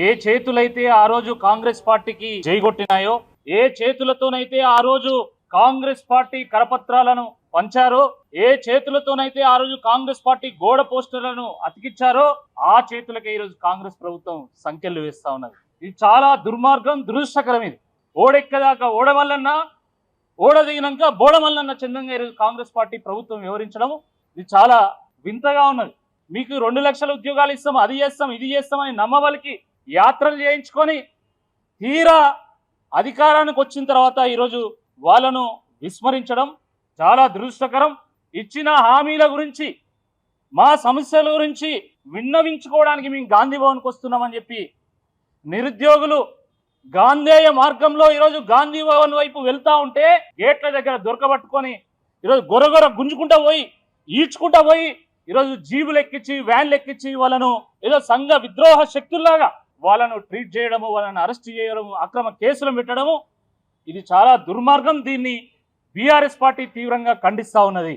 ఏ చేతులైతే ఆ రోజు కాంగ్రెస్ పార్టీకి జైగొట్టినాయో, ఏ చేతులతోనైతే ఆ రోజు కాంగ్రెస్ పార్టీ కరపత్రాలను పంచారో, ఏ చేతులతోనైతే ఆ రోజు కాంగ్రెస్ పార్టీ గోడ పోస్టర్లను అతికిచ్చారో, ఆ చేతులకే ఈరోజు కాంగ్రెస్ ప్రభుత్వం సంఖ్యలు వేస్తా ఉన్నది. ఇది చాలా దుర్మార్గం, దురదృష్టకరం. ఇది ఓడెక్కదాకా ఓడమల్లన్నా, ఓడ దిగినాక బోడమల్లన్న చందంగా ఈరోజు కాంగ్రెస్ పార్టీ ప్రభుత్వం వివరించడం ఇది చాలా వింతగా ఉన్నది. మీకు 2 లక్షల ఉద్యోగాలు ఇస్తాం, అది చేస్తాం, ఇది చేస్తామని నమ్మవలికి యాత్రలు చేయించుకొని తీరా అధికారానికి వచ్చిన తర్వాత ఈరోజు వాళ్ళను విస్మరించడం చాలా దురదృష్టకరం. ఇచ్చిన హామీల గురించి, మా సమస్యల గురించి విన్నవించుకోవడానికి మేము గాంధీ భవన్కి వస్తున్నామని చెప్పి నిరుద్యోగులు గాంధేయ మార్గంలో ఈరోజు గాంధీ భవన్ వైపు వెళ్తా ఉంటే గేట్ల దగ్గర దొరకబట్టుకొని ఈరోజు గొరగొర గుంజుకుంటా పోయి, ఈడ్చుకుంటా పోయి ఈరోజు జీబులు ఎక్కించి, వ్యాన్లు ఎక్కించి వాళ్ళను ఏదో సంఘ విద్రోహ శక్తుల్లాగా వాళ్ళను ట్రీట్ చేయడము, వాళ్ళని అరెస్ట్ చేయడము, అక్రమ కేసులు పెట్టడము ఇది చాలా దుర్మార్గం. దీన్ని బీఆర్ఎస్ పార్టీ తీవ్రంగా ఖండిస్తా ఉన్నది.